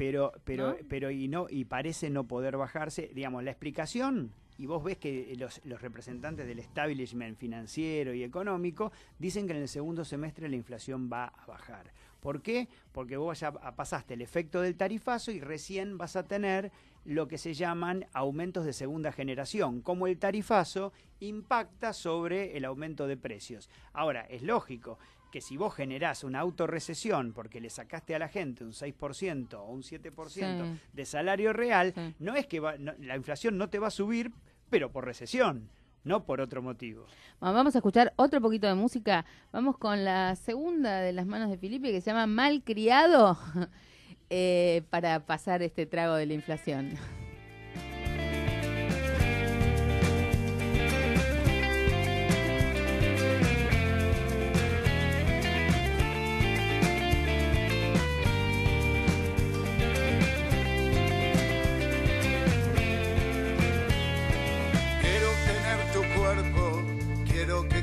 Y parece no poder bajarse, digamos, la explicación... Y vos ves que los representantes del establishment financiero y económico dicen que en el segundo semestre la inflación va a bajar. ¿Por qué? Porque vos ya pasaste el efecto del tarifazo y recién vas a tener lo que se llaman aumentos de segunda generación, como el tarifazo impacta sobre el aumento de precios. Ahora, es lógico que si vos generás una autorrecesión porque le sacaste a la gente un 6% o un 7% de salario real, no es que la inflación no te va a subir, pero por recesión, no por otro motivo. Bueno, vamos a escuchar otro poquito de música. Vamos con la segunda de las manos de Felipe, que se llama Malcriado, para pasar este trago de la inflación.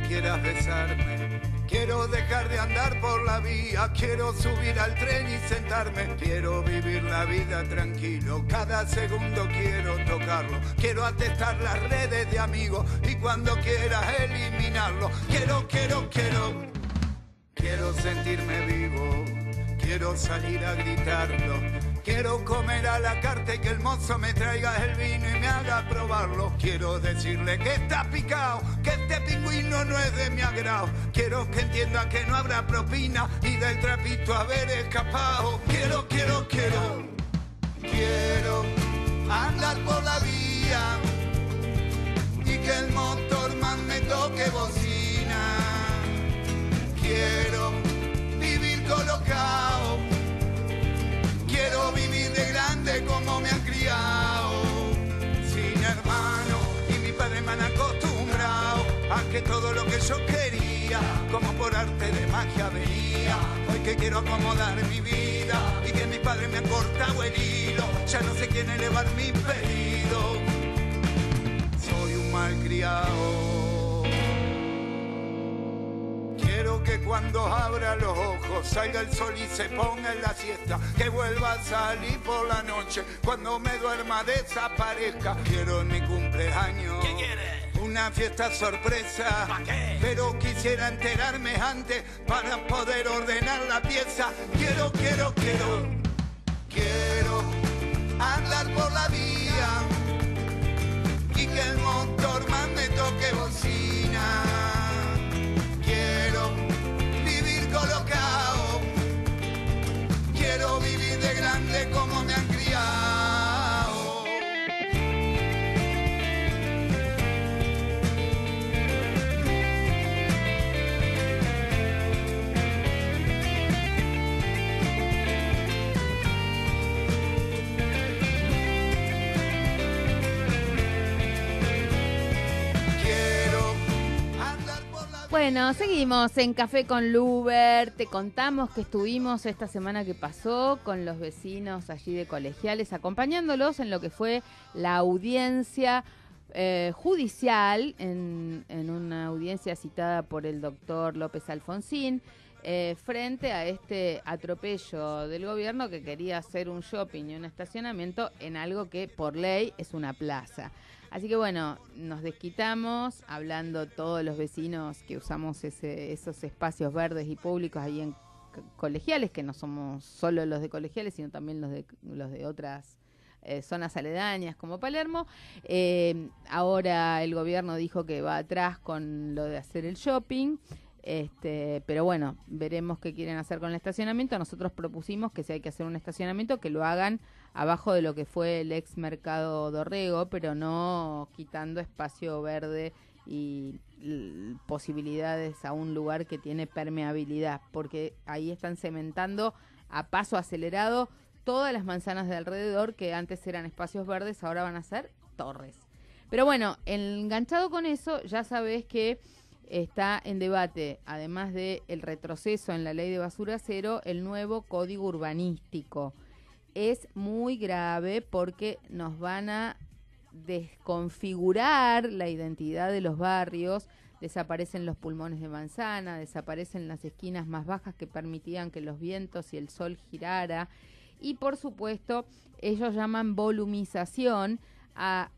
Quieras besarme, quiero dejar de andar por la vía, quiero subir al tren y sentarme, quiero vivir la vida tranquilo, cada segundo quiero tocarlo, quiero atestar las redes de amigos y cuando quieras eliminarlo, quiero sentirme vivo, quiero salir a gritarlo, quiero comer a la carta y que el mozo me traiga el vino y me haga probarlo. Quiero decirle que está picado, que este pingüino no es de mi agrado. Quiero que entienda que no habrá propina y del trapito haber escapado. Quiero andar por la vía y que el motorman me toque bocina. Quiero vivir colocado. Quiero vivir de grande como me han criado, sin hermano y mi padre me han acostumbrado a que todo lo que yo quería, como por arte de magia venía. Hoy que quiero acomodar mi vida y que mi padre me ha cortado el hilo, ya no sé quién elevar mi pedido. Soy un malcriado. Quiero que cuando abra los ojos salga el sol y se ponga en la siesta, que vuelva a salir por la noche, cuando me duerma desaparezca. Quiero en mi cumpleaños una fiesta sorpresa. ¿Pa qué? Pero quisiera enterarme antes para poder ordenar la pieza. Quiero andar por la vía y que el motorman me toque bocina. Quiero vivir colocado, quiero vivir de grande como me han criado. Bueno, seguimos en Café con Luber. Te contamos que estuvimos esta semana que pasó con los vecinos allí de Colegiales, acompañándolos en lo que fue la audiencia judicial en una audiencia citada por el doctor López Alfonsín, frente a este atropello del gobierno que quería hacer un shopping y un estacionamiento en algo que por ley es una plaza. Así que bueno, nos desquitamos hablando todos los vecinos que usamos esos espacios verdes y públicos ahí en Colegiales, que no somos solo los de Colegiales, sino también los de otras zonas aledañas como Palermo. Ahora el gobierno dijo que va atrás con lo de hacer el shopping. Pero bueno, veremos qué quieren hacer con el estacionamiento. Nosotros propusimos que si hay que hacer un estacionamiento, que lo hagan abajo de lo que fue el ex mercado Dorrego, pero no quitando espacio verde y posibilidades a un lugar que tiene permeabilidad, porque ahí están cementando a paso acelerado todas las manzanas de alrededor, que antes eran espacios verdes, ahora van a ser torres. Pero bueno, enganchado con eso, ya sabés que está en debate, además del retroceso en la ley de basura cero, el nuevo código urbanístico. Es muy grave porque nos van a desconfigurar la identidad de los barrios, desaparecen los pulmones de manzana, desaparecen las esquinas más bajas que permitían que los vientos y el sol girara, y por supuesto ellos llaman volumización a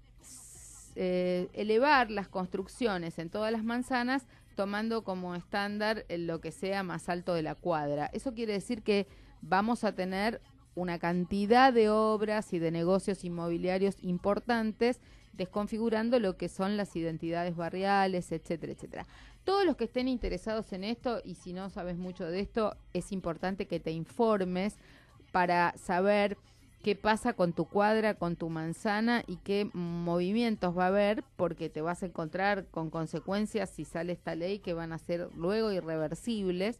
elevar las construcciones en todas las manzanas, tomando como estándar lo que sea más alto de la cuadra. Eso quiere decir que vamos a tener una cantidad de obras y de negocios inmobiliarios importantes, desconfigurando lo que son las identidades barriales, etcétera, etcétera. Todos los que estén interesados en esto, y si no sabes mucho de esto, es importante que te informes para saber qué pasa con tu cuadra, con tu manzana y qué movimientos va a haber, porque te vas a encontrar con consecuencias si sale esta ley que van a ser luego irreversibles.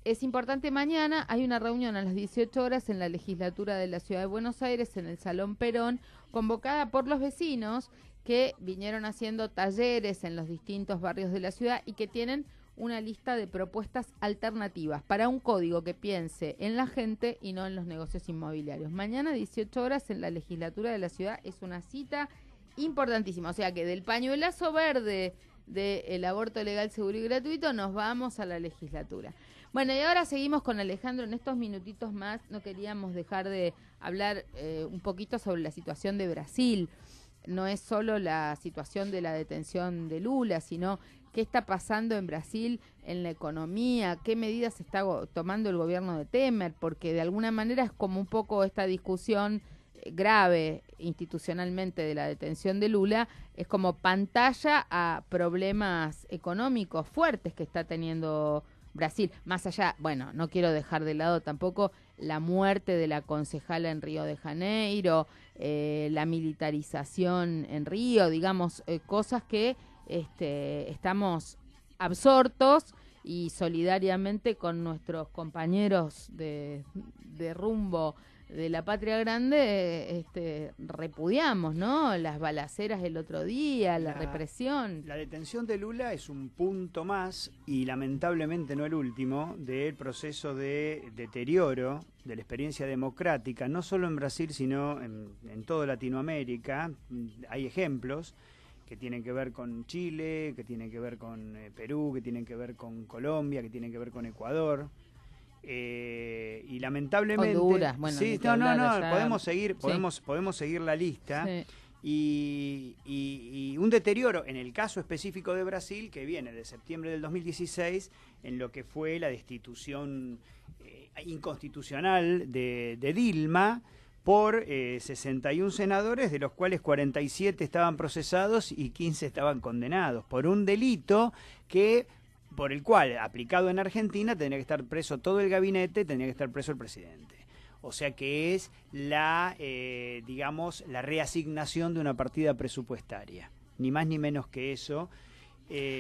Es importante, mañana hay una reunión a las 18 horas en la legislatura de la Ciudad de Buenos Aires, en el Salón Perón, convocada por los vecinos que vinieron haciendo talleres en los distintos barrios de la ciudad y que tienen una lista de propuestas alternativas para un código que piense en la gente y no en los negocios inmobiliarios. Mañana 18 horas en la legislatura de la ciudad es una cita importantísima. O sea que del pañuelazo verde del aborto legal, seguro y gratuito nos vamos a la legislatura. Bueno, y ahora seguimos con Alejandro. En estos minutitos más no queríamos dejar de hablar un poquito sobre la situación de Brasil. No es solo la situación de la detención de Lula, sino qué está pasando en Brasil en la economía, qué medidas está tomando el gobierno de Temer, porque de alguna manera es como un poco esta discusión grave institucionalmente de la detención de Lula, es como pantalla a problemas económicos fuertes que está teniendo Brasil. Más allá, bueno, no quiero dejar de lado tampoco la muerte de la concejala en Río de Janeiro, la militarización en Río, digamos, cosas que estamos absortos y solidariamente con nuestros compañeros de rumbo de la Patria Grande repudiamos, ¿no? Las balaceras el otro día, la represión. La detención de Lula es un punto más, y lamentablemente no el último, del proceso de deterioro de la experiencia democrática, no solo en Brasil, sino en toda Latinoamérica. Hay ejemplos que tienen que ver con Chile, que tienen que ver con Perú, que tienen que ver con Colombia, que tienen que ver con Ecuador. Y lamentablemente Honduras, bueno, sí, podemos seguir la lista. Sí. Y un deterioro en el caso específico de Brasil, que viene de septiembre del 2016, en lo que fue la destitución inconstitucional de Dilma por 61 senadores, de los cuales 47 estaban procesados y 15 estaban condenados por un delito por el cual, aplicado en Argentina, tendría que estar preso todo el gabinete, tendría que estar preso el presidente. O sea que es la reasignación de una partida presupuestaria. Ni más ni menos que eso.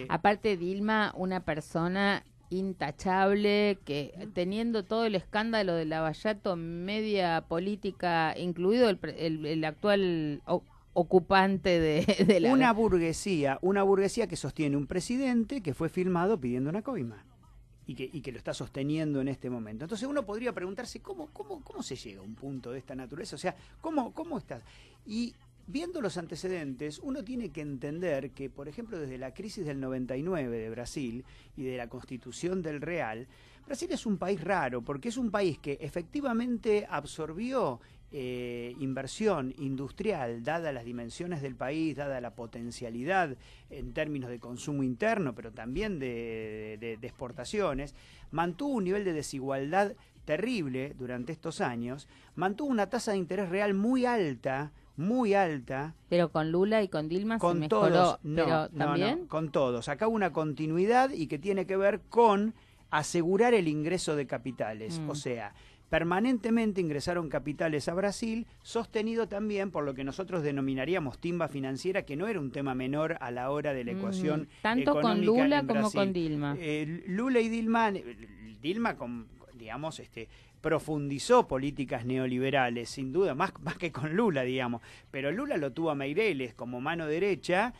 Aparte, Dilma, una persona intachable, que teniendo todo el escándalo de Lavallato, media política, incluido el actual ocupante de la... Una burguesía que sostiene un presidente que fue firmado pidiendo una coima y que lo está sosteniendo en este momento. Entonces uno podría preguntarse cómo se llega a un punto de esta naturaleza, o sea, cómo estás. Y viendo los antecedentes, uno tiene que entender que, por ejemplo, desde la crisis del 99 de Brasil y de la constitución del Real, Brasil es un país raro, porque es un país que efectivamente absorbió inversión industrial, dada las dimensiones del país, dada la potencialidad en términos de consumo interno, pero también de exportaciones, mantuvo un nivel de desigualdad terrible durante estos años, mantuvo una tasa de interés real muy alta. Pero con Lula y con Dilma con se mejoró, todos, pero también... no, con todos. Acá hubo una continuidad y que tiene que ver con asegurar el ingreso de capitales, o sea, permanentemente ingresaron capitales a Brasil, sostenido también por lo que nosotros denominaríamos timba financiera, que no era un tema menor a la hora de la ecuación tanto económica con Lula en como Brasil. con Dilma. Lula y Dilma digamos, profundizó políticas neoliberales, sin duda, más que con Lula, digamos, pero Lula lo tuvo a Meireles como mano derecha,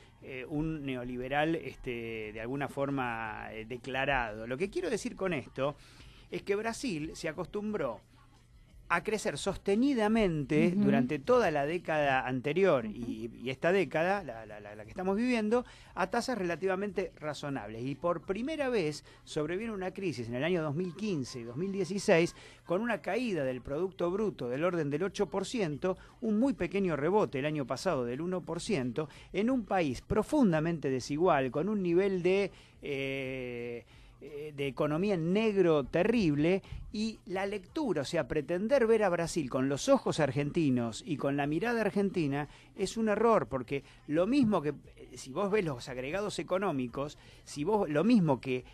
un neoliberal de alguna forma declarado. Lo que quiero decir con esto es que Brasil se acostumbró a crecer sostenidamente durante toda la década anterior y esta década, la que estamos viviendo, a tasas relativamente razonables. Y por primera vez sobreviene una crisis en el año 2015 y 2016 con una caída del Producto Bruto del orden del 8%, un muy pequeño rebote el año pasado del 1%, en un país profundamente desigual, con un nivel de economía en negro terrible, y la lectura, o sea, pretender ver a Brasil con los ojos argentinos y con la mirada argentina es un error, porque lo mismo que, si vos ves los agregados económicos, lo mismo que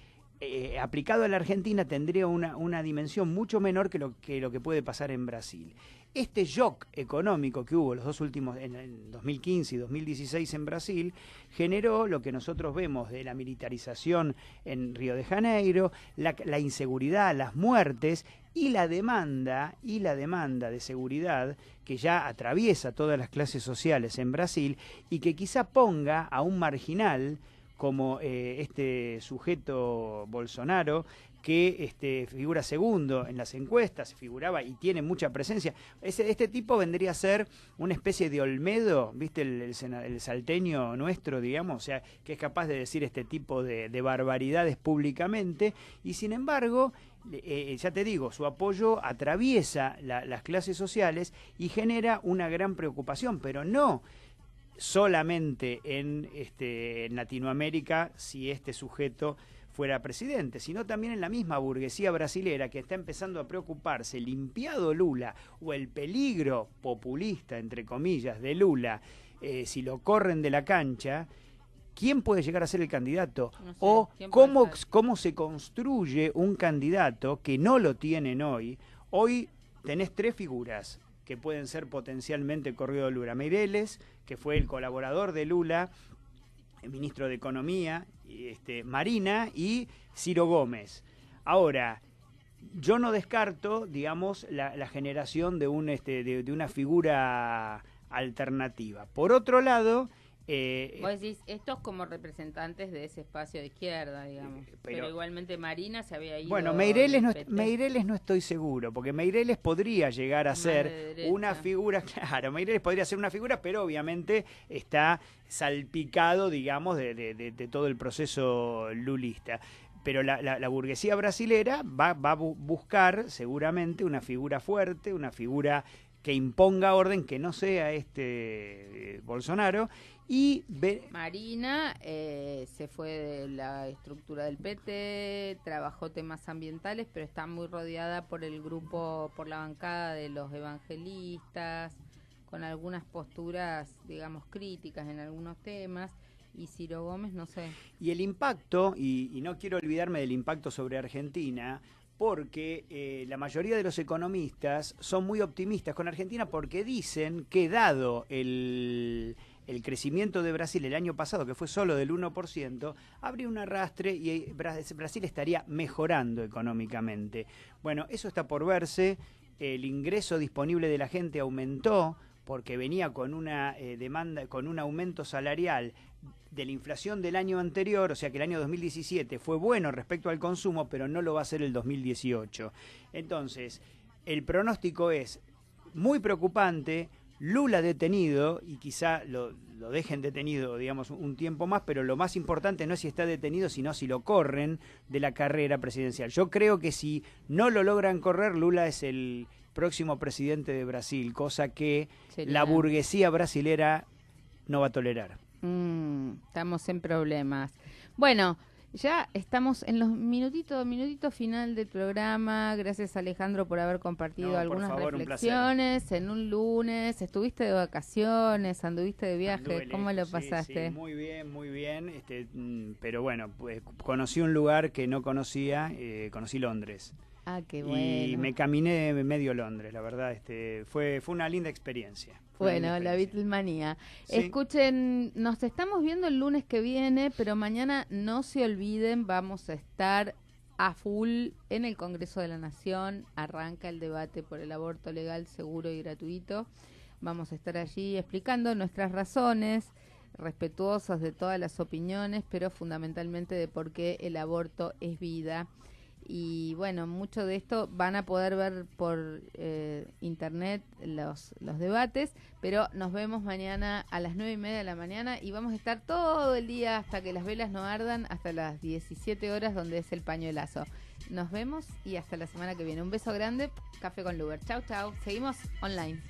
aplicado a la Argentina tendría una dimensión mucho menor que lo que puede pasar en Brasil. Este shock económico que hubo los dos últimos, en 2015 y 2016 en Brasil, generó lo que nosotros vemos de la militarización en Río de Janeiro, la inseguridad, las muertes y la demanda de seguridad que ya atraviesa todas las clases sociales en Brasil y que quizá ponga a un marginal como este sujeto Bolsonaro, que figura segundo en las encuestas, figuraba y tiene mucha presencia. Este tipo vendría a ser una especie de Olmedo, ¿viste? El salteño nuestro, digamos, o sea, que es capaz de decir este tipo de barbaridades públicamente, y sin embargo, ya te digo, su apoyo atraviesa las clases sociales y genera una gran preocupación, pero no solamente en Latinoamérica, si este sujeto fuera presidente, sino también en la misma burguesía brasilera que está empezando a preocuparse, limpiado Lula o el peligro populista, entre comillas, de Lula, si lo corren de la cancha, ¿quién puede llegar a ser el candidato? No sé, O cómo se construye un candidato que no lo tienen hoy. Hoy tenés tres figuras que pueden ser potencialmente corrido de Lula. Meireles, que fue el colaborador de Lula, el ministro de Economía, Marina y Ciro Gómez. Ahora, yo no descarto, digamos, la generación de una figura alternativa. Por otro lado, vos decís, estos como representantes de ese espacio de izquierda, digamos. Pero igualmente Marina se había ido... Bueno, Meireles no estoy seguro, porque Meireles podría llegar a ser una figura, claro, Meireles podría ser una figura, pero obviamente está salpicado, digamos, de todo el proceso lulista. Pero la burguesía brasilera va a buscar seguramente una figura fuerte, una figura que imponga orden, que no sea Bolsonaro. Y Marina se fue de la estructura del PT, trabajó temas ambientales, pero está muy rodeada por por la bancada de los evangelistas, con algunas posturas, digamos, críticas en algunos temas. Y Ciro Gómez, no sé. Y el impacto, y no quiero olvidarme del impacto sobre Argentina, porque la mayoría de los economistas son muy optimistas con Argentina, porque dicen que dado el crecimiento de Brasil el año pasado, que fue solo del 1%, habría un arrastre y Brasil estaría mejorando económicamente. Bueno, eso está por verse. El ingreso disponible de la gente aumentó porque venía con una demanda, con un aumento salarial de la inflación del año anterior, o sea que el año 2017 fue bueno respecto al consumo, pero no lo va a ser el 2018. Entonces, el pronóstico es muy preocupante. Lula detenido, y quizá lo dejen detenido, digamos, un tiempo más, pero lo más importante no es si está detenido, sino si lo corren de la carrera presidencial. Yo creo que si no lo logran correr, Lula es el próximo presidente de Brasil, cosa que la burguesía brasilera no va a tolerar. Estamos en problemas. Bueno, ya estamos en los minutitos final del programa. Gracias, Alejandro, por haber compartido algunas reflexiones en un lunes. ¿Estuviste de vacaciones? ¿Anduviste de viaje? ¿Cómo lo pasaste? Sí, muy bien. Pero bueno, pues conocí un lugar que no conocía, conocí Londres. Ah, qué bueno. Y me caminé medio Londres, la verdad, fue una linda experiencia. Bueno, la Beatlemanía. Sí. Escuchen, nos estamos viendo el lunes que viene, pero mañana no se olviden, vamos a estar a full en el Congreso de la Nación. Arranca el debate por el aborto legal, seguro y gratuito. Vamos a estar allí explicando nuestras razones, respetuosos de todas las opiniones, pero fundamentalmente de por qué el aborto es vida. Y bueno, mucho de esto van a poder ver por internet los debates, pero nos vemos mañana a las 9:30 de la mañana y vamos a estar todo el día hasta que las velas no ardan, hasta las 17 horas, donde es el pañuelazo. Nos vemos y hasta la semana que viene. Un beso grande, Café con Luber. Chau, seguimos online.